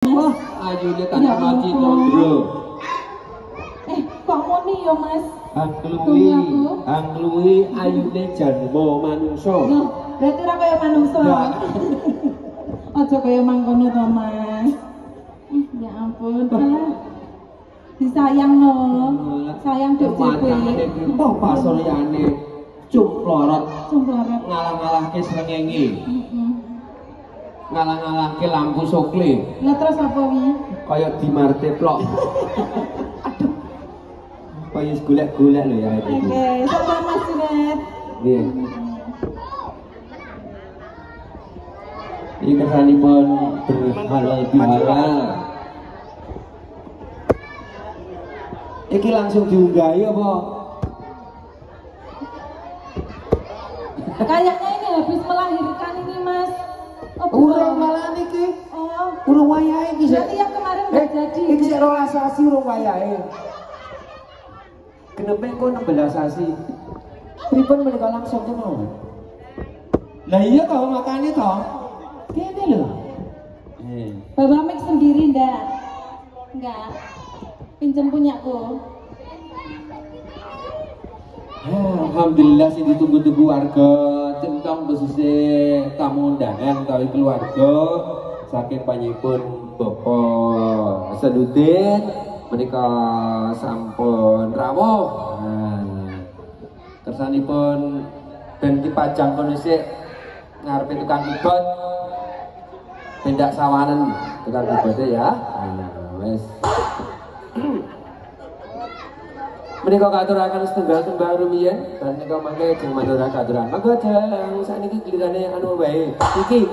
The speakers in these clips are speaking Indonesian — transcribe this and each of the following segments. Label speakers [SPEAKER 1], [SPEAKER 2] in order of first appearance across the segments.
[SPEAKER 1] Wah, ayune kan mati tondro.
[SPEAKER 2] Kok muni ya, Mas?
[SPEAKER 1] Angluwi ayune janma manungsa.
[SPEAKER 2] Loh, berarti ora kaya manungsa. Aja kaya mangkono to, Mas. Ya ampun, disayang no. Sayang dek cilik.
[SPEAKER 1] Kok pasoryane cumplorot. Ngalah-ngalahke srengenge. Ngalah-ngalahke lampu sokle.
[SPEAKER 2] Lah terus apa wi?
[SPEAKER 1] Kaya dimarteplok. Aduh. Kaya golek-golek lho ya iki.
[SPEAKER 2] Oke, sapa Mas Sinet?
[SPEAKER 1] Nggih. Ini kesanipun berhalal bihalal. Iki langsung diunggahi apa?
[SPEAKER 2] Kayaknya ini habis melahirkan ini, Mas.
[SPEAKER 1] Urung malah niki.
[SPEAKER 2] Oh,
[SPEAKER 1] urung wayahe iki.
[SPEAKER 2] berarti yang kemarin udah jadi.
[SPEAKER 1] Iki sik 12 sasi urung wayahe. Genepe kok 16 sasi. Pripun menika langsung ke mau? Lah iya toh makane toh. Kene lho.
[SPEAKER 2] Bapak Mik sendiri ndak? Enggak. Pinjem punyaku.
[SPEAKER 1] Alhamdulillah sih ditunggu-tunggu warga centong khususnya tamu undangan tawi keluarga saking panjipun Bapak Sedudin menika sampun rawuh. Kersanipun ben dipajang kono sik ngarepe tukang kibot bendak sawanen tukang kibote ya. Wes. Menika katuraken setunggal-tunggal rumiyin dan menika mangke jeng mandura katuran. Monggo jeng sakniki gilirane anu wae. Iki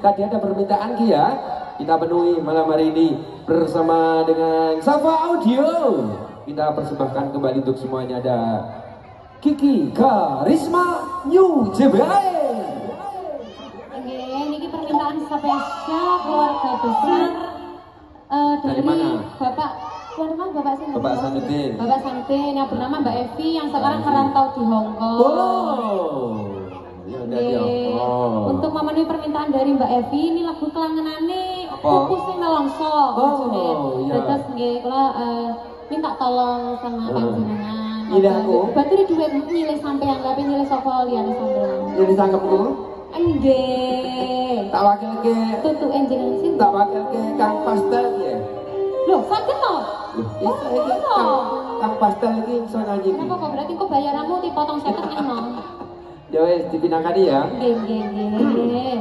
[SPEAKER 1] tadi ada permintaan ki ya. Kita penuhi malam hari ini bersama dengan Safa Audio. Kita persembahkan kembali untuk semuanya ada Kiki Karisma New JBI.
[SPEAKER 2] Oke, niki permintaan spesial keluarga besar dari mana? Bapak Sanudin. Bapak Sanudin yang bernama Mbak Evi yang sekarang merantau di Hong Kong. Untuk memenuhi permintaan dari Mbak Evi, ini lagu kelangenane fokus sing nelongso. Terus nggih kula minta tolong sama panjenengan.
[SPEAKER 1] Nyilih aku.
[SPEAKER 2] Berarti di duit nyilih sampean, tapi nyilih sapa liyane sampean.
[SPEAKER 1] Nyilih sangkepku.
[SPEAKER 2] Nggih.
[SPEAKER 1] Tak wakilke.
[SPEAKER 2] Tutuk enjenengan sing
[SPEAKER 1] tak wakilke Kang Pastel ya.
[SPEAKER 2] Loh, sakit toh?
[SPEAKER 1] Iki Kang Pastel iki iso nyanyi.
[SPEAKER 2] Kenapa kok berarti kok bayaranmu dipotong 50 emang?
[SPEAKER 1] Ya wis dipinangkani ya.
[SPEAKER 2] Nggih.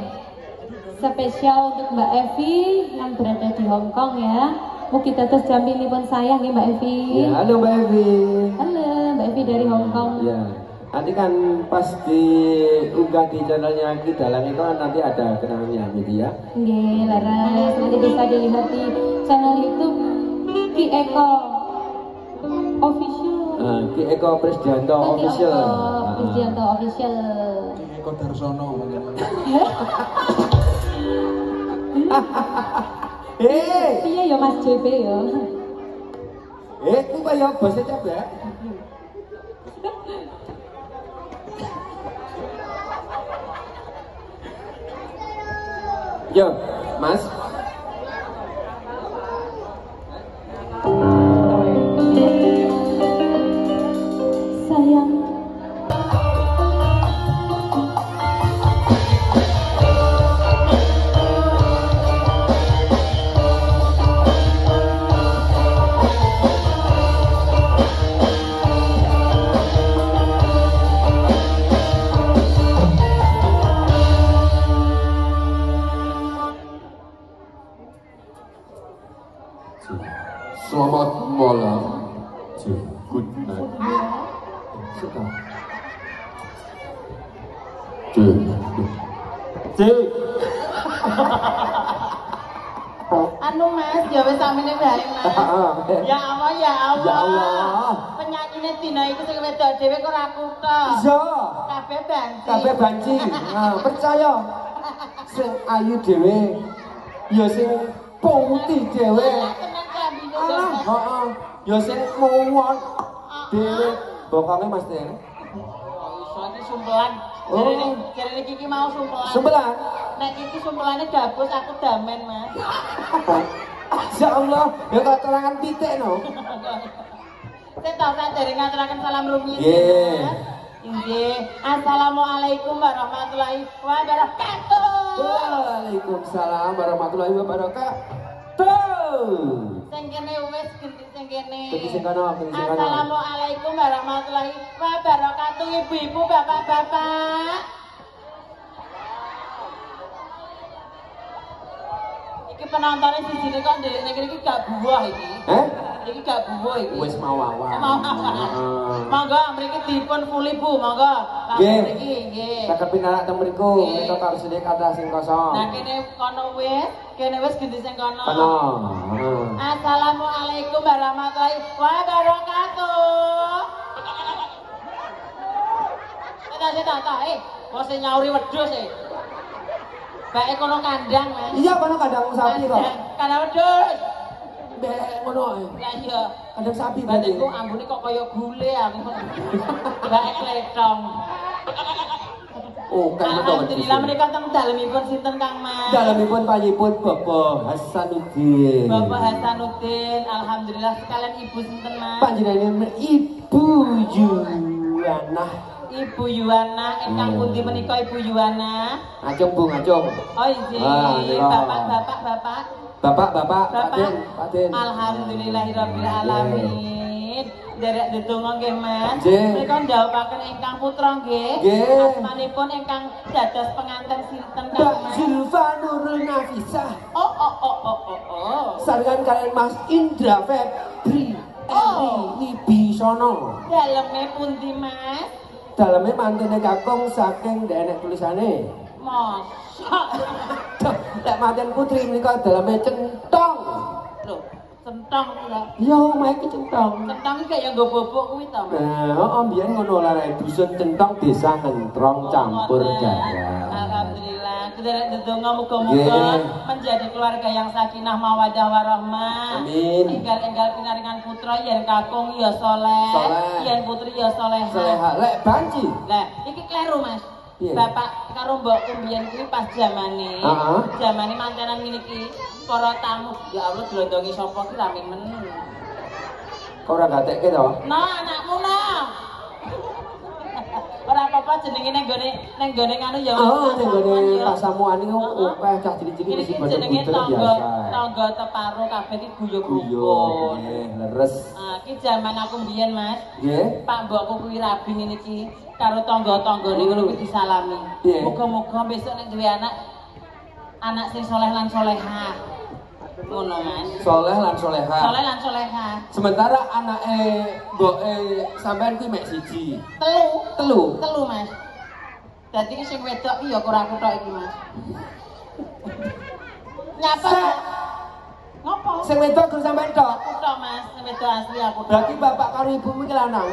[SPEAKER 2] Spesial untuk Mbak Evi yang berada di Hong Kong ya. Mugi dados jaminipun sayang nggih Mbak Evi.
[SPEAKER 1] Ya, halo Mbak Evi.
[SPEAKER 2] Halo, Mbak Evi dari Hong Kong.
[SPEAKER 1] Ya. Nanti kan pas diunggah di channelnya kita dalam itu kan nanti ada kenalnya gitu ya.
[SPEAKER 2] Nggih, laras nanti bisa dilihat di channel YouTube Ki Eko Official.
[SPEAKER 1] Ki Eko Presdianto Official.
[SPEAKER 2] Presdianto Official.
[SPEAKER 3] Ki Eko Darsono.
[SPEAKER 2] Piye ya Mas JP ya?
[SPEAKER 1] Ku kaya bose coba. Yo, Mas.
[SPEAKER 2] Sayang.
[SPEAKER 1] Selamat malam. Good night. Suka.
[SPEAKER 4] Anu Mas, ya wis samene bae Mas. Ya Allah, ya Allah.
[SPEAKER 1] Ya Allah.
[SPEAKER 4] Penyanyine dina iku sing wedok dhewe kok ora kutha.
[SPEAKER 1] Iya.
[SPEAKER 4] Kabeh banci.
[SPEAKER 1] Kabeh banci. Nah, percaya. Sing ayu dhewe ya sing putih dhewe. Alah, heeh. Ya sing muwon dhewe. Bokonge Mas Ten.
[SPEAKER 4] Iso iki sumpelan Jadi Kiki mau sumpelan.
[SPEAKER 1] Sumpelan?
[SPEAKER 4] Nek Kiki sumpelannya gabus, aku damen, Mas.
[SPEAKER 1] Ya Allah, ya kok terangan titik no.
[SPEAKER 4] Saya tahu saya dari ngaturakan salam rumiyin.
[SPEAKER 1] Nggih.
[SPEAKER 4] Nggih. Assalamualaikum warahmatullahi wabarakatuh.
[SPEAKER 1] Waalaikumsalam warahmatullahi wabarakatuh.
[SPEAKER 4] Sing kene wis ganti sing kene.
[SPEAKER 1] Ganti sing kono.
[SPEAKER 4] Assalamualaikum warahmatullahi wabarakatuh, ibu-ibu, bapak-bapak. Iki penontonnya di sini kok ndelikne kene iki gak buah iki. Iki gak buah iki.
[SPEAKER 1] Wis mawon.
[SPEAKER 4] Monggo mriki dipun fuli Bu, monggo.
[SPEAKER 1] Nggih. Nggih. Kakep pinarak teng mriku, menika karo sedek kathah sing kosong.
[SPEAKER 4] Nah kene kono wis ganti sing kono.
[SPEAKER 1] Kono.
[SPEAKER 4] Assalamualaikum warahmatullahi wabarakatuh. Seta, kok sing nyauri wedhus e. Bae kono kandang, Mas.
[SPEAKER 1] Iya, kono kandang sapi kok.
[SPEAKER 4] Kandang wedhus.
[SPEAKER 1] Mbek ngono ae.
[SPEAKER 4] Lah iya.
[SPEAKER 1] Kandang sapi berarti.
[SPEAKER 4] Batinku ambune kok kaya gule aku. Bae kletong.
[SPEAKER 1] Oh, kan
[SPEAKER 4] alhamdulillah menika teng dalemipun sinten Kang Mas?
[SPEAKER 1] Dalemipun panjenipun Bapak Hasanuddin.
[SPEAKER 4] Bapak Hasanuddin, alhamdulillah sekalian Ibu sinten Mas?
[SPEAKER 1] Panjenengan Ibu Yuwana.
[SPEAKER 4] Ibu Yuwana, ingkang pundi menika Ibu Yuwana?
[SPEAKER 1] Acung Bu, acung.
[SPEAKER 4] Oh iya, bapak.
[SPEAKER 1] Bapak, Paden.
[SPEAKER 4] Alhamdulillahirabbil alamin. Derek ndedonga nggih Mas.
[SPEAKER 1] Nggih.
[SPEAKER 4] Menika ndhawuhaken ingkang putra nggih.
[SPEAKER 1] Nggih.
[SPEAKER 4] Asmanipun ingkang dados pengantin sinten Kang
[SPEAKER 1] Mbak
[SPEAKER 4] Mas?
[SPEAKER 1] Zulfa Nurul Nafisah.
[SPEAKER 4] Oh.
[SPEAKER 1] Sarengan kalian Mas Indra Febri. Wibisono.
[SPEAKER 4] Daleme pundi Mas?
[SPEAKER 1] Daleme mantune kakung saking denek tulisane.
[SPEAKER 4] Masa.
[SPEAKER 1] Lek manten putri menika daleme centong.
[SPEAKER 4] Loh, centong lho.
[SPEAKER 1] Iya, omahe ki centong.
[SPEAKER 4] Centong iki kaya nggo bobok kuwi to, Mas.
[SPEAKER 1] Nah, mbiyen ngono lare dusun centong desa Ngentrong campur garam.
[SPEAKER 4] Alhamdulillah. Derek ndedonga muga-muga menjadi keluarga yang sakinah mawaddah warahmah.
[SPEAKER 1] Amin.
[SPEAKER 4] Enggal-enggal pinaringan putra yen kakung ya saleh, yen putri ya salehah.
[SPEAKER 1] Salehah. Lek banci.
[SPEAKER 4] Lah, iki kleru, Mas.
[SPEAKER 1] Piye?
[SPEAKER 4] Bapak karo mbokku mbiyen kuwi pas jamane. Jamane mantenan ngene iki, para tamu, ya Allah dilondongi sapa ki rame men.
[SPEAKER 1] Kok ora gatekke to?
[SPEAKER 4] Nah, anakmu nah. Ora apa-apa jenenge nang gone nganu ya.
[SPEAKER 1] Oh, ning gone pasamuan iki akeh cah cilik-cilik
[SPEAKER 4] Iki
[SPEAKER 1] mesti
[SPEAKER 4] jenenge
[SPEAKER 1] biasa.
[SPEAKER 4] tangga teparo kabeh iki
[SPEAKER 1] Guyon,
[SPEAKER 4] guyub-guyub.
[SPEAKER 1] leres.
[SPEAKER 4] Nah, iki jaman aku mbiyen, Mas.
[SPEAKER 1] Nggih.
[SPEAKER 4] Pak mbokku kuwi rabi ngene iki karo tangga-tanggane ngono kuwi disalami. Muga-muga besok nek duwe anak sing saleh lan salehah. Ngono, Mas.
[SPEAKER 1] Saleh lan salehah.
[SPEAKER 4] Saleh lan salehah.
[SPEAKER 1] Sementara anake mboke sampean kuwi mek siji.
[SPEAKER 4] Telu, Mas. Dadi ki sing wedok ki ya ora aku tok iki, Mas. Nyapa? Ngopo?
[SPEAKER 1] Sing wedok kuwi sampean tok.
[SPEAKER 4] Aku tok, Mas. Sing wedok asli aku tok.
[SPEAKER 1] Berarti bapak karo ibumu iki lanang.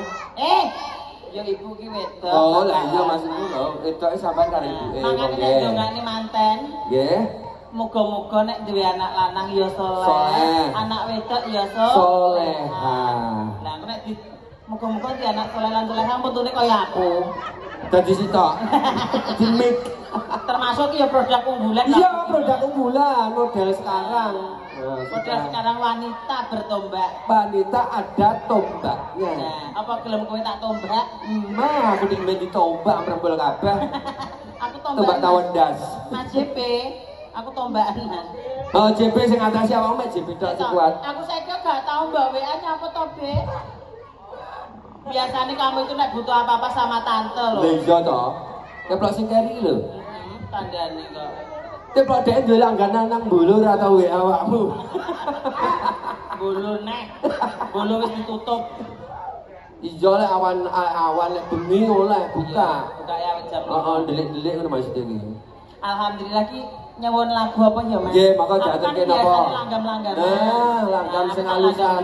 [SPEAKER 4] Ya ibu ki wedok.
[SPEAKER 1] Oh, lah iya maksudku lho, wedoke sampean karo ibuke.
[SPEAKER 4] Makane nek dongane manten.
[SPEAKER 1] Nggih.
[SPEAKER 4] Muga-muga nek duwe anak lanang ya saleh, anak wedok ya
[SPEAKER 1] salehah.
[SPEAKER 4] Lah nek muga-muga di anak saleh lan salehah puntune kaya aku.
[SPEAKER 1] Dadi sitok. Dimik.
[SPEAKER 4] Termasuk ya produk unggulan.
[SPEAKER 1] Iya, produk unggulan model sekarang.
[SPEAKER 4] Model sekarang wanita bertombak.
[SPEAKER 1] Wanita ada tombaknya.
[SPEAKER 4] Nah, apa gelem kowe tak tombak?
[SPEAKER 1] Mah, aku dimen ditombak merembul kabeh.
[SPEAKER 4] Aku tombak
[SPEAKER 1] tawon das.
[SPEAKER 4] Mas JP, aku tombakan Mas.
[SPEAKER 1] Oh, JP sing atase awakmu mek JP tok sing kuat.
[SPEAKER 4] Aku saiki gak tau mbak WA nyapa to, Be. Biasanya kamu itu nek butuh apa-apa sama tante loh.
[SPEAKER 1] Lah iya toh. Keplok sing keri lho.
[SPEAKER 4] Tandane kok.
[SPEAKER 1] Keplok dhek duwe langganan nang Bulu ora tau WA awakmu.
[SPEAKER 4] Bulu nek. Bulu wis ditutup.
[SPEAKER 1] Iya lek awan lek bengi oleh buka.
[SPEAKER 4] Buka ya jam.
[SPEAKER 1] Heeh, delik-delik ngono maksudnya iki.
[SPEAKER 4] Alhamdulillah ki nyewon lagu apa ya, Mas?
[SPEAKER 1] Nggih, maka diaturke napa?
[SPEAKER 4] Langgam-langgam.
[SPEAKER 1] Nah, langgam sing alusan.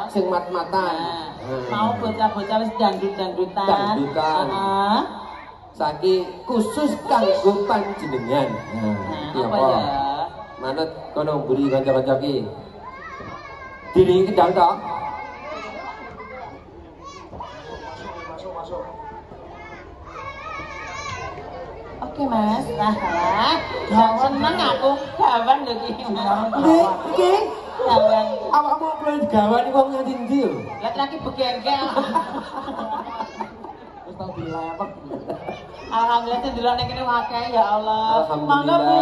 [SPEAKER 1] Sing mat-matan.
[SPEAKER 4] Mau bocah-bocah wis dangdut-dangdutan.
[SPEAKER 1] Dangdutan. Saiki khusus kanggo panjenengan. Nah,
[SPEAKER 4] apa ya?
[SPEAKER 1] Manut kono mburi kanca-kanca ki. Diringi kendang tok.
[SPEAKER 4] Oke Mas. Lah, seneng aku gawan lho iki.
[SPEAKER 1] Iki
[SPEAKER 4] Gawan.
[SPEAKER 1] awakmu mulai digawani wong nganti ndi lho?
[SPEAKER 4] Lah lagi begengkel.
[SPEAKER 3] Wis tau dilepet.
[SPEAKER 4] Alhamdulillah sendelok nek kene akeh ya Allah. Monggo Bu.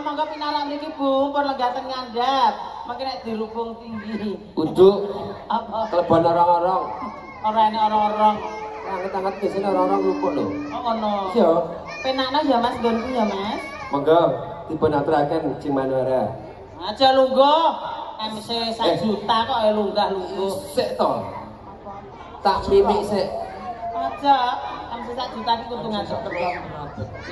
[SPEAKER 4] Monggo pinarak mriki Bu, pun legaten ngandhap. Mengki nek dirubung tinggi.
[SPEAKER 1] Uduk
[SPEAKER 4] Apa?
[SPEAKER 1] kelebon orang-orang.
[SPEAKER 4] Ora enek orang-orang.
[SPEAKER 1] Angkat-angkat ke sini orang-orang lupuk lho.
[SPEAKER 4] Oh ngono.
[SPEAKER 1] Iya.
[SPEAKER 4] Penakno ya Mas nggonku ya Mas.
[SPEAKER 1] Monggo dipun aturaken Cing Manwara.
[SPEAKER 4] Aja lungguh. MC 1 juta kok lunggah-lungguh.
[SPEAKER 1] Sik to. Tak mimik sik.
[SPEAKER 4] Aja MC 1 juta iki kudu ngaduk terus.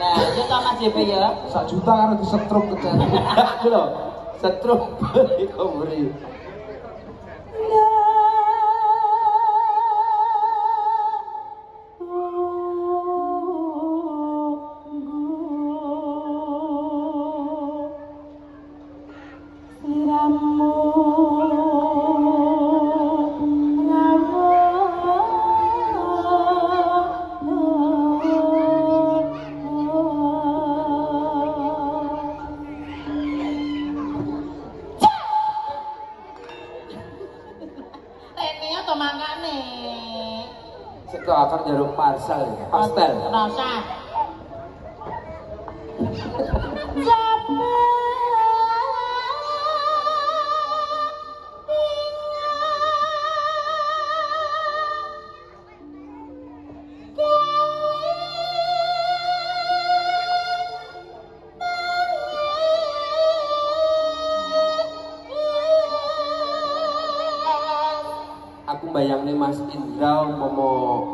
[SPEAKER 4] Lah, yo ta Mas JP ya.
[SPEAKER 3] 1 juta karo disetrum kecen.
[SPEAKER 1] Aku lho, setrum iku muri. Sik kok akar jeruk pastel.
[SPEAKER 4] Ora usah.
[SPEAKER 1] Aku bayangne Mas Indra umpama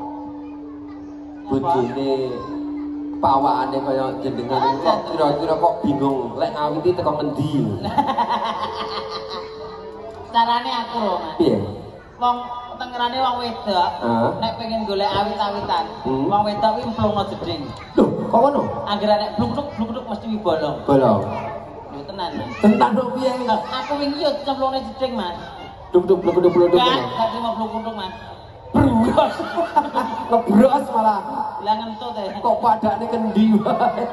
[SPEAKER 1] bojone pawakane kaya jenengan kok kira-kira kok bingung lek ngawiti teko ngendi.
[SPEAKER 4] Carane aku lho, Mas.
[SPEAKER 1] Piye?
[SPEAKER 4] Wong tengerane wong wedok, nek pengen golek awit-awitan, wong wedok kuwi mplungno jeding.
[SPEAKER 1] Lho, kok ngono?
[SPEAKER 4] Anggere nek bluk-bluk mesti wi bolong.
[SPEAKER 1] Bolong.
[SPEAKER 4] Lho tenan.
[SPEAKER 1] Tenan kok piye?
[SPEAKER 4] Aku wingi yo cemplungne jeding, Mas.
[SPEAKER 1] Duk-duk bluk-bluk.
[SPEAKER 4] Kan, gak terima bluk-bluk, Mas.
[SPEAKER 1] Bros. Ngebros malah.
[SPEAKER 4] Lah ngentut e.
[SPEAKER 1] Kok padane kendi wae.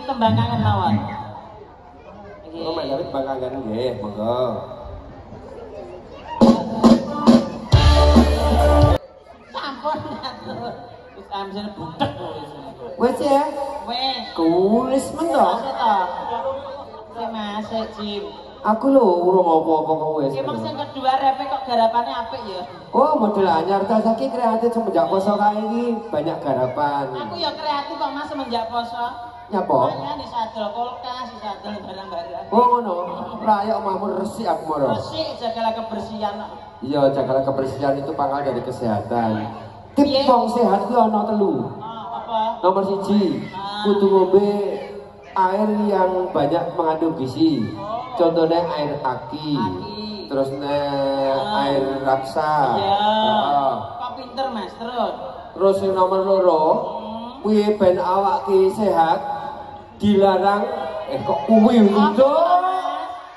[SPEAKER 4] Tembang kangen mawon.
[SPEAKER 1] Oh, Mas David bakal kan nggih, monggo.
[SPEAKER 4] Sampun atur. Wis amsen budek wis.
[SPEAKER 1] Wes ya.
[SPEAKER 4] Wes.
[SPEAKER 1] Kulis men to.
[SPEAKER 4] Sik Mas, sik Jim.
[SPEAKER 1] Aku lho urung apa-apa kok wis.
[SPEAKER 4] Ki mung sing kedua repe kok garapane apik ya.
[SPEAKER 1] Oh, model anyar ta saiki kreatif semenjak poso kae iki banyak garapan.
[SPEAKER 4] Aku ya kreatif kok Mas semenjak poso.
[SPEAKER 1] Nyapa?
[SPEAKER 4] Makanya disadel kulkas, disadel barang-barang.
[SPEAKER 1] Oh ngono. Raya omahmu resik aku moro.
[SPEAKER 4] Resik jagalah kebersihan.
[SPEAKER 1] Iya, jagalah kebersihan itu pangkal dari kesehatan. Tip wong sehat ku ana 3.
[SPEAKER 4] Apa?
[SPEAKER 1] Nomor 1, kudu ngombe air yang banyak mengandung gizi. Contohnya air aki. Terus air raksa.
[SPEAKER 4] Iya. Kok pinter Mas, terus.
[SPEAKER 1] Terus yang nomor 2, kuwi ben awak ki sehat, dilarang kok kuwi untung.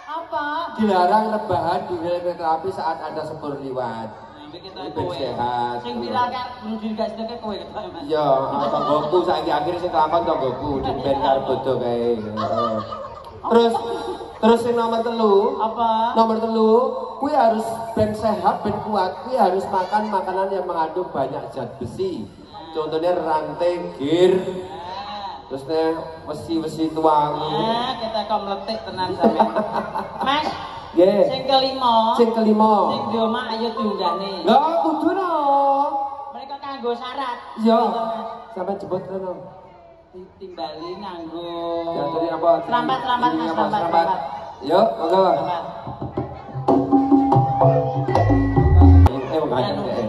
[SPEAKER 4] Apa?
[SPEAKER 1] Dilarang rebahan di rel kereta api saat ada sepur liwat. Ini ben sehat.
[SPEAKER 4] Sing viral kan bunuh diri gak sedekah kowe ketok Mas.
[SPEAKER 1] Iya, tanggoku saiki akhirnya sing kelakon tanggoku di ben karo bodo kae. Terus yang nomor 3,
[SPEAKER 4] Apa?
[SPEAKER 1] nomor 3, kuwi harus ben sehat, ben kuat, kuwi harus makan makanan yang mengandung banyak zat besi. Contohnya rantai gir. Terus wesi-wesi tuang.
[SPEAKER 4] Kita kok meletik tenan sampean. Mas,
[SPEAKER 1] Nggih.
[SPEAKER 4] sing kelima.
[SPEAKER 1] Sing kelima.
[SPEAKER 4] Sing di omah ayo diunggahne.
[SPEAKER 1] Lah kudu no.
[SPEAKER 4] Mereka kanggo syarat.
[SPEAKER 1] Iya. Sampai jebot reno.
[SPEAKER 4] Timbali nganggo.
[SPEAKER 1] Diaturi apa?
[SPEAKER 4] Serampat Mas, serampat.
[SPEAKER 1] Yo, monggo.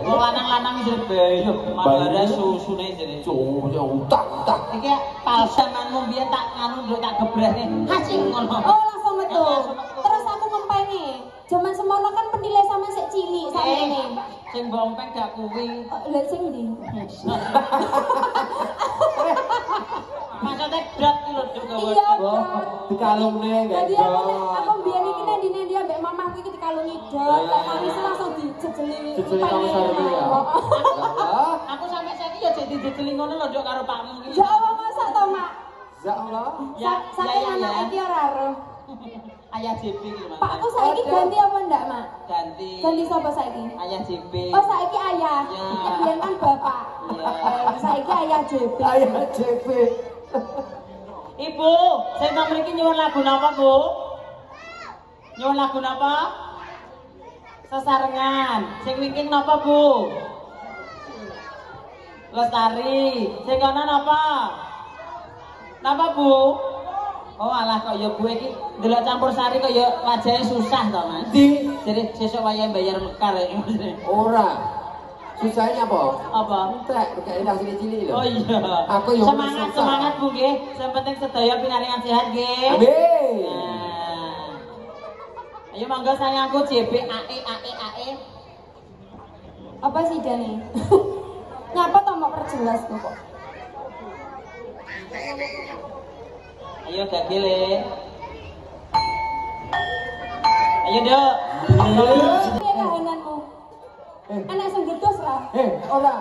[SPEAKER 4] Wong lanang-lanang jere bayo, malah susune jere.
[SPEAKER 1] Utang.
[SPEAKER 4] Iki palsamanmu biyen tak nganu nduk tak gebrane. Hacing ngono.
[SPEAKER 2] Oh, langsung metu. Terus aku ngempeni. Zaman semono kan pendile sama sik cilik sampeyan.
[SPEAKER 4] Sing mbok ompeng gak kuwi.
[SPEAKER 2] Lha sing ndi?
[SPEAKER 4] Maksudnya berat ki lho Duk.
[SPEAKER 2] Iya,
[SPEAKER 1] dikalungne
[SPEAKER 2] jadi aku biyen iki nek dine dia mbek mamahku iki dikalungi dot, tak manis langsung dijejeli.
[SPEAKER 1] Jejeli kamu sarung ya.
[SPEAKER 4] Aku sampe saiki ya jadi dijejeli ngono lho Duk karo pakmu iki.
[SPEAKER 2] Ya Allah, masa to, Mak?
[SPEAKER 1] Ya Allah.
[SPEAKER 2] Saking anak iki ora ero.
[SPEAKER 4] Ayah JB iki lho Mas.
[SPEAKER 2] Pakku saiki ganti apa ndak, Mak?
[SPEAKER 4] Ganti.
[SPEAKER 2] Ganti sapa saiki?
[SPEAKER 4] Ayah JB.
[SPEAKER 2] Oh, saiki ayah.
[SPEAKER 4] Ya.
[SPEAKER 2] Biyen kan bapak. Saiki ayah JB.
[SPEAKER 1] Ayah JP.
[SPEAKER 4] Ibu, saya tak mriki nyuwun lagu napa, Bu? Nyuwun lagu napa? Sesarengan. Sing wingking napa, Bu? Lestari. Sing kono napa? Napa, Bu? Oh alah kok ya Bu iki ndelok campur sari kok ya wajahe susah to, Mas.
[SPEAKER 1] Di
[SPEAKER 4] Jadi sesuk wayahe bayar mekar ya.
[SPEAKER 1] ora. Susahnya apa?
[SPEAKER 4] Apa?
[SPEAKER 1] Entek, kayak dah cilik-cilik lho.
[SPEAKER 4] Oh iya.
[SPEAKER 1] Aku yo
[SPEAKER 4] semangat Bu nggih. Sing penting sedaya pinaringan sehat nggih.
[SPEAKER 1] Amin.
[SPEAKER 4] Ayo monggo sayangku JB AE.
[SPEAKER 2] Apa sih Dani? Nyapa to mau perjelas kok.
[SPEAKER 4] Ayo gagile. Ayo Dok.
[SPEAKER 2] Piye kahananmu? Anak sing gedhos ra?
[SPEAKER 1] Ora.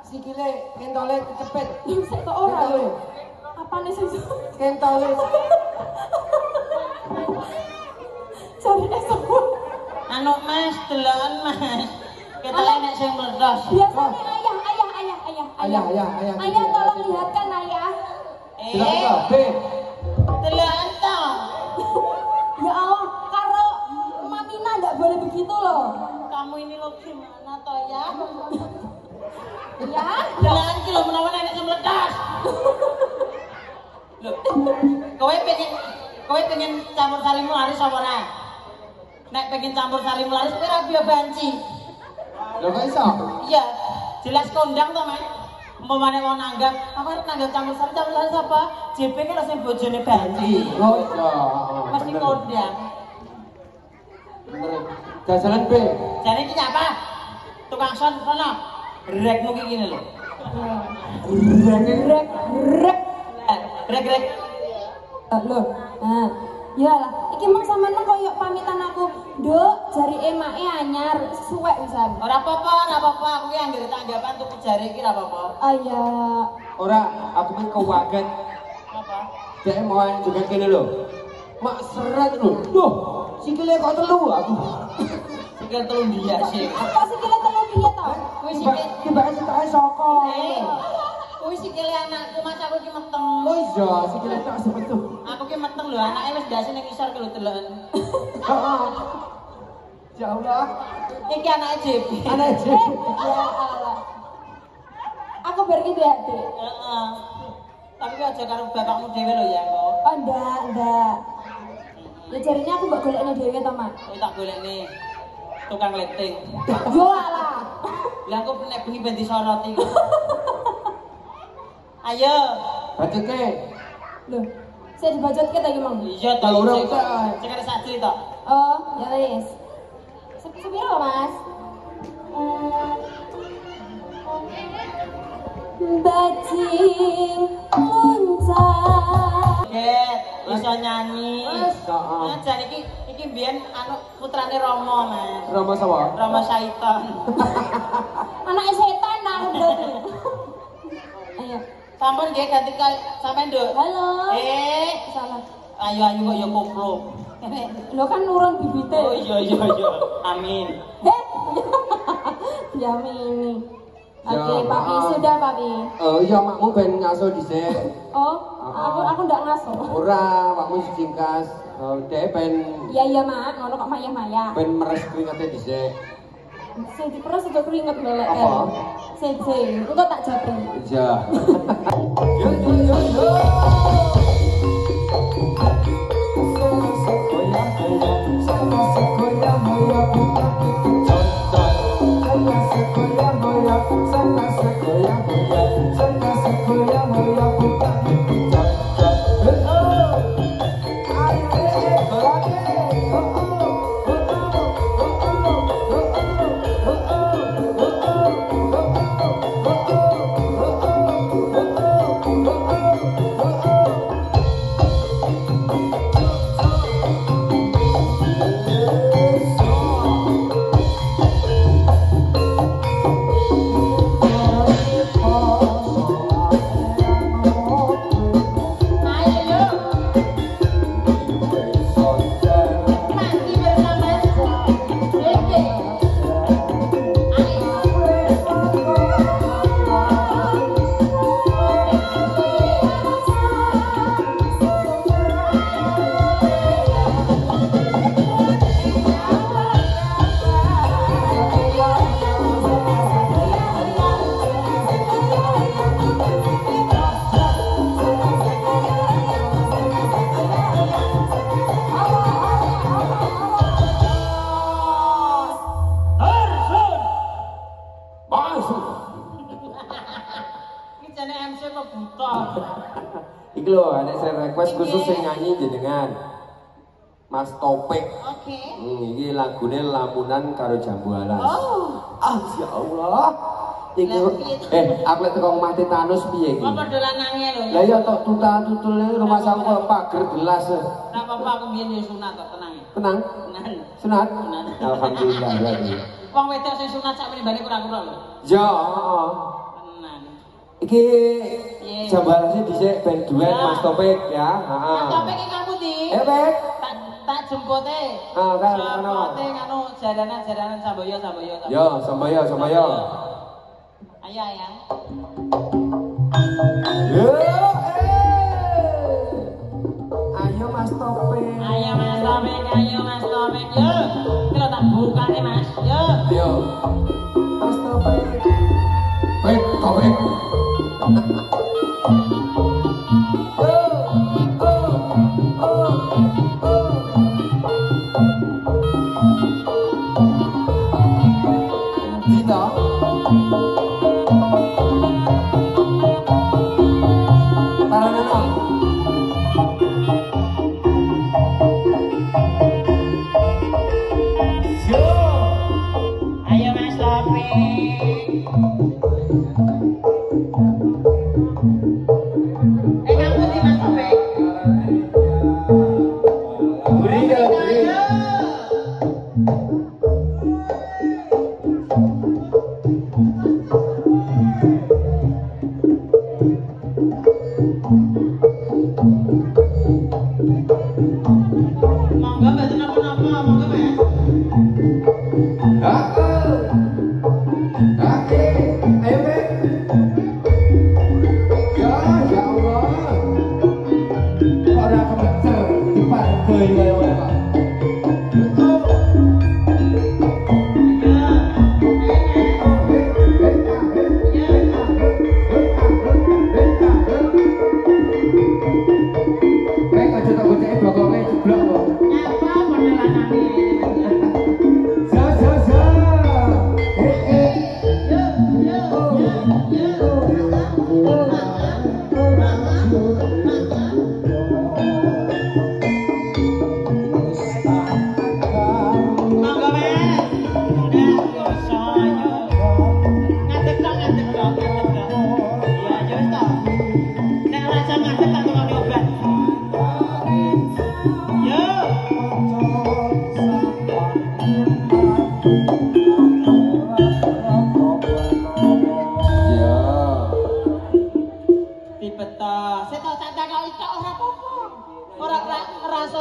[SPEAKER 1] Sikile kentole kecepet.
[SPEAKER 2] Sik kok ora lho. Apane sing
[SPEAKER 1] Kentole.
[SPEAKER 2] Sorry sapa?
[SPEAKER 4] Anu Mas, deloken Mas. Ketele nek sing meledos.
[SPEAKER 2] Biasanya ayah.
[SPEAKER 1] Ayah.
[SPEAKER 2] Ayah tolong lihatkan ayah.
[SPEAKER 4] Deloken to.
[SPEAKER 2] Ya Allah, karo Mamina enggak boleh begitu loh.
[SPEAKER 4] Kamu ini lo gimana toh ya?
[SPEAKER 2] Ya?
[SPEAKER 4] Deloken ki lho menawa nek sing meledos. Lho, kowe pengen campur sarimu laris apa ora? Nek pengen campur sarimu laris kowe ra biyo banci.
[SPEAKER 1] Lho kok iso?
[SPEAKER 4] Iya, jelas kondang to, Mas. Umpamane mau nanggap, aku arep nanggap campur sari apa? JP ki lho sing bojone banci.
[SPEAKER 1] Oh iya.
[SPEAKER 4] Mesti kondang.
[SPEAKER 1] Bener. Jajalan B.
[SPEAKER 4] Jane iki apa? Tukang son sono. Rekmu ki ngene lho. Rek.
[SPEAKER 2] Loh, nah, ya lah. Iki mak sampean koyo pamitan aku, Nduk, jari emake anyar, suwek pisan.
[SPEAKER 4] Ora apa-apa, aku ki anggere tanggapan tuku jari iki ora apa-apa.
[SPEAKER 2] Ayah.
[SPEAKER 1] Ora, aku ki kewaget.
[SPEAKER 4] Apa?
[SPEAKER 1] Dek mau juga kene lho. Mak seret lho. Loh, sikile kok 3 aku.
[SPEAKER 4] Sikil telu dia sih.
[SPEAKER 2] Kok sikile telu piye to?
[SPEAKER 4] Kuwi sikil
[SPEAKER 1] Tiba setahe saka.
[SPEAKER 4] kuwi sikile anakku Mas aku ki meteng.
[SPEAKER 1] Oh iya, sikile tak sepetu.
[SPEAKER 4] Aku ki meteng lho, anake wis ndase ning isor ki lho deloken.
[SPEAKER 1] Heeh. Ya Allah.
[SPEAKER 4] Iki anake JB.
[SPEAKER 1] Anak JB.
[SPEAKER 2] Ya Allah. Aku pergi di hati.
[SPEAKER 4] Heeh. Tapi aja karo bapakmu dhewe lho ya kok.
[SPEAKER 2] Oh enggak. Ya jarinya aku mbak goleknya dhewe to, Mak.
[SPEAKER 4] Oh tak golekne tukang letting.
[SPEAKER 2] Yo alah.
[SPEAKER 4] Lah aku nek bengi ben disoroti. Ayo.
[SPEAKER 1] Bacotke.
[SPEAKER 2] Loh, saya dibacotke ta iki, Mang?
[SPEAKER 4] Iya ta ora usah. Sing ada sak cerita.
[SPEAKER 2] Oh, ya wis. Sepiro, Mas? Bajing muncak.
[SPEAKER 4] Ket, iso nyanyi. Nah, jan iki mbiyen anu putrane Rama, Mas.
[SPEAKER 1] Rama sapa?
[SPEAKER 4] Rama Syaiton.
[SPEAKER 2] Anake setan aku berarti. Ayo.
[SPEAKER 4] Sampun nggih ganti sampean, Nduk.
[SPEAKER 2] Halo.
[SPEAKER 4] Salah. Ayo kok ya koplo.
[SPEAKER 2] Lo kan nurun bibite.
[SPEAKER 4] Oh iya. Amin.
[SPEAKER 2] Diamini.
[SPEAKER 1] Ya,
[SPEAKER 2] Oke, Papi,
[SPEAKER 1] maaf.
[SPEAKER 2] sudah Papi.
[SPEAKER 1] Iya, makmu ben ngaso dhisik.
[SPEAKER 2] Oh, aku ndak ngaso.
[SPEAKER 1] Ora, makmu singkas. Dhek ben
[SPEAKER 2] Iya, Mak, ngono kok maya-maya.
[SPEAKER 1] ben meres kringete dhisik.
[SPEAKER 2] Sing diperes udah keringet golek.
[SPEAKER 1] Apa?
[SPEAKER 2] Sing, engko tak japri.
[SPEAKER 1] Iya. Yo. Iki lho, ada saya request khusus yang nyanyi jenengan Mas Topik.
[SPEAKER 4] Oke.
[SPEAKER 1] Iki lagune Lamunan karo Jambu Alas.
[SPEAKER 4] Oh.
[SPEAKER 1] Ya Allah. Iki aku lek teko omah Titanus piye iki?
[SPEAKER 4] Apa dolanange lho?
[SPEAKER 1] Lah ya tok tutal-tutule rumah saku pager gelas.
[SPEAKER 4] Ora apa-apa aku mbiyen ya sunat kok tenang.
[SPEAKER 1] Tenang.
[SPEAKER 4] Tenan.
[SPEAKER 1] Sunat.
[SPEAKER 4] Sunat.
[SPEAKER 1] Alhamdulillah berarti.
[SPEAKER 4] Wong wedok sing sunat sak meneh kura-kura lho.
[SPEAKER 1] Ya, heeh.
[SPEAKER 4] Tenan.
[SPEAKER 1] Iki Jambu Alasnya dhisik ben duet Mas Topik ya. Heeh.
[SPEAKER 4] Mas Topik iki kamu di?
[SPEAKER 1] Pek.
[SPEAKER 4] Tak jemput e.
[SPEAKER 1] Ah, kan ngono.
[SPEAKER 4] Jempote nganu jalanan Samboyo.
[SPEAKER 1] Yo, Samboyo.
[SPEAKER 4] Ayo ayang.
[SPEAKER 1] Yo, Ayo Mas Topik.
[SPEAKER 4] Ayo Mas Topik. Yo. Kalau tak buka nih Mas. Yo.
[SPEAKER 1] Ayo. Mas Topik. Topik. Dito. Taranana. Yo.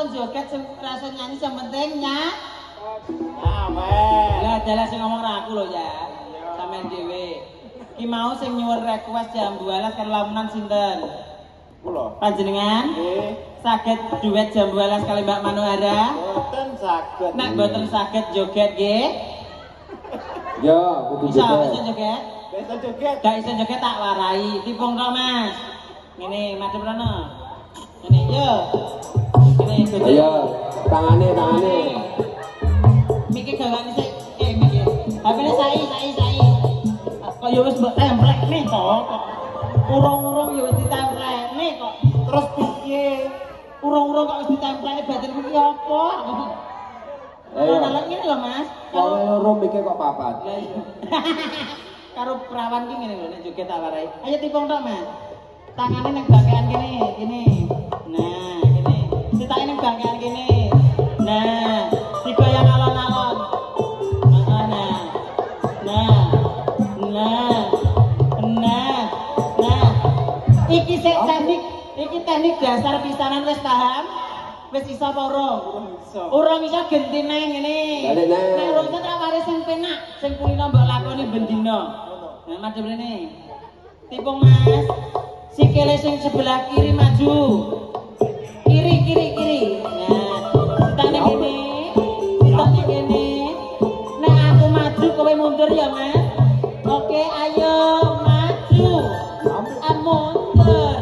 [SPEAKER 4] iso joget sing rasa nyanyi sing penting lah dalah sing ngomong ra aku lho ya. Sampeyan dhewe. Ki mau sing nyuwun request jam 12 kan lamunan sinten?
[SPEAKER 5] Kula.
[SPEAKER 4] Panjenengan? Nggih. Saged duet jam 12 kali Mbak Manohara?
[SPEAKER 5] Mboten saged.
[SPEAKER 4] Nek mboten saged joget nggih.
[SPEAKER 1] Ya, kudu
[SPEAKER 4] Bisa
[SPEAKER 1] joget.
[SPEAKER 4] joget?
[SPEAKER 5] Bisa joget.
[SPEAKER 4] Gak iso joget tak warai. Tipung tok, Mas. Ngene, madhep rono. Ngene, yo. Ngene, joget.
[SPEAKER 1] Ayo, tangane.
[SPEAKER 4] Mikir gawane sik. Mikir. HP-ne sai. Kok yo wis mbok templek nih kok. Urung-urung yo wis ditemplek nih kok. Terus piye? Urung-urung kok wis ditemplek batin iki apa?
[SPEAKER 1] Ayo.
[SPEAKER 4] Nalek ngene lho, Mas.
[SPEAKER 1] Kalau loro mikir kok papat.
[SPEAKER 4] Lah iya. Karo perawan ki ngene lho nek joget tak warai. Ayo tipung tok, Mas. Tangane ning bangkean kene. Nah, kene. Sitake ning bangkean kene. Nah, digoyang alon-alon. Nah. Iki teknik dasar pisanan wis paham? Wis iso apa urung? Urung iso gentine ngene.
[SPEAKER 1] Balik neh.
[SPEAKER 4] Nek urung iso tak waris sing penak, sing kulino mbok lakoni bendina. Nah, madhep rene. Tipung Mas. Sikile sing sebelah kiri maju. Kiri. Nah, sitane kene. Sitane kene. Nek aku maju kowe mundur ya, Mas. Oke, ayo maju. Mundur.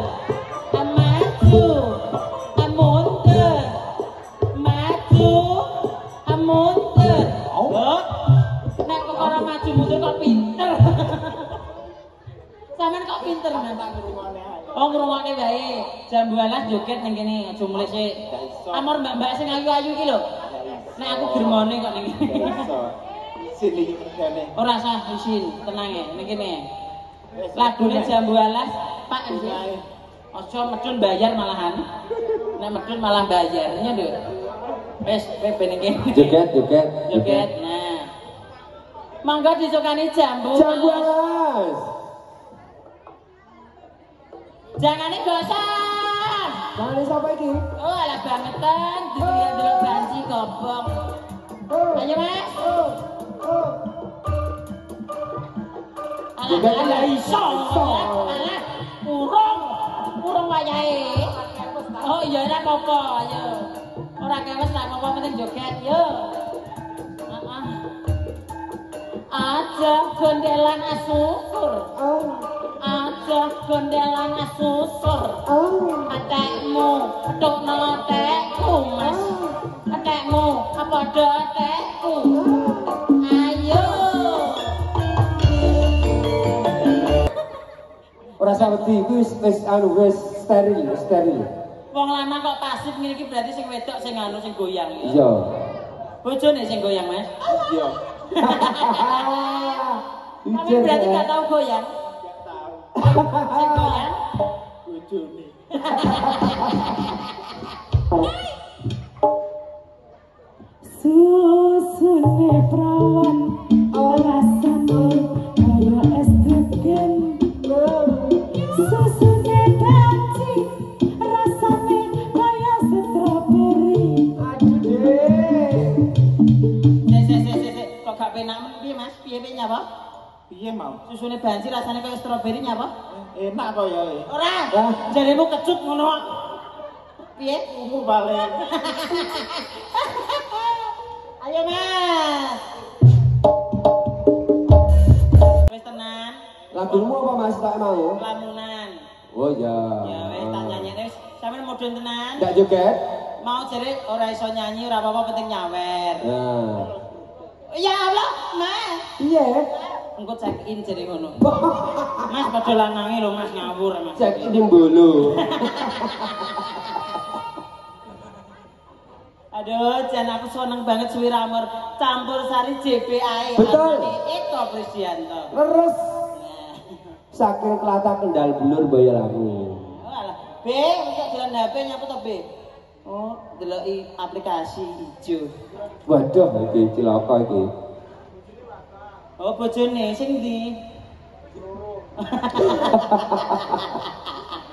[SPEAKER 4] Maju. Mundur. Maju. Mundur. Oh. Nek kok ora maju mundur kok pinter. Sampeyan kok pinter Mas. Oh, ngrungokne wae. Jam 12 joget ning kene aja mulih sik. Amor mbak-mbak sing ayu-ayu iki lho. Nek aku germone kok ning kene.
[SPEAKER 5] Sini regane.
[SPEAKER 4] Ora usah isin, tenang ya, ning kene. Lagune jam 12, Pak nggih. Aja medun bayar malahan. Nek medun malah bayarnya lho. Wis kowe ning kene. Joget. Nah. Mangga disukani jambu. Jangane gosong.
[SPEAKER 1] Tangane sapa iki?
[SPEAKER 4] Oh, alah bangetan, delok banci gobong. Ayo, Mas. Alah iso. Alah urung wayahe. Oh iya ora apa-apa, ayo. Ora kewes tak apa-apa penting joget, yo. Aja gondelan asusur. Aja gondelan asusur. Atekmu tukno tekku, Mas. Atekmu apa do tekku? Ayo.
[SPEAKER 1] Ora sawedi iku wis steril.
[SPEAKER 4] Wong lanang kok pasif ngene iki berarti sing wedok sing sing goyang ya.
[SPEAKER 1] Iya.
[SPEAKER 4] Bojone sing goyang, Mas.
[SPEAKER 5] Iya.
[SPEAKER 4] Tapi berarti gak tahu goyang. Sing goyang
[SPEAKER 5] Bojone.
[SPEAKER 6] Susune prawan rasane kaya es krim. Susune banci rasane kaya stroberi.
[SPEAKER 4] Sik. Kok gak penak piye, Mas? Piye nyapa?
[SPEAKER 5] Piye mau?
[SPEAKER 4] Susune banci rasane kaya stroberi nyapa?
[SPEAKER 5] Enak kok ya.
[SPEAKER 4] Ora. Jaremu kecut ngono. Piye?
[SPEAKER 5] Ungu balik.
[SPEAKER 4] Ayo, Mas. Wis tenan.
[SPEAKER 1] Lagumu apa Mas tak mau?
[SPEAKER 4] Lamunan.
[SPEAKER 1] Oh ya.
[SPEAKER 4] Ya wis tak nyanyine wis. Sampeyan mudhun tenan.
[SPEAKER 1] Enggak joget?
[SPEAKER 4] Mau jare ora iso nyanyi ora apa-apa penting nyawer.
[SPEAKER 1] Nah.
[SPEAKER 4] Ya Allah, Mas.
[SPEAKER 1] Iya.
[SPEAKER 4] Engko check in jare ngono. Mas padha lanange lho Mas ngawur Mas.
[SPEAKER 1] Cek ini bolu.
[SPEAKER 4] Aduh, jan aku seneng banget suwi ramur campur sari JPAE.
[SPEAKER 1] Betul.
[SPEAKER 4] Eko Prisdianto.
[SPEAKER 1] Leres. Saking Kelata Kendal Bulur Boyolali.
[SPEAKER 4] Oh alah, B, untuk jalan HP nyapa to, B? Oh, deloki aplikasi ijo.
[SPEAKER 1] Waduh, iki cilaka iki.
[SPEAKER 4] Oh, bojone sing ndi?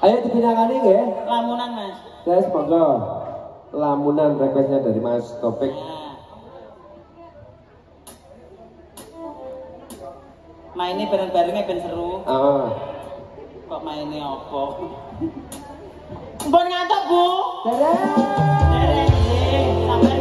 [SPEAKER 1] Ayo dipinangani nggih.
[SPEAKER 4] Lamunan, Mas.
[SPEAKER 1] Guys, monggo. lamunan requestnya dari Mas Topik.
[SPEAKER 4] Mainnya bareng-barengnya ben seru. Kok mainnya apa? Mbon ngantuk, Bu? Dereng. Dereng, nggih. Sabar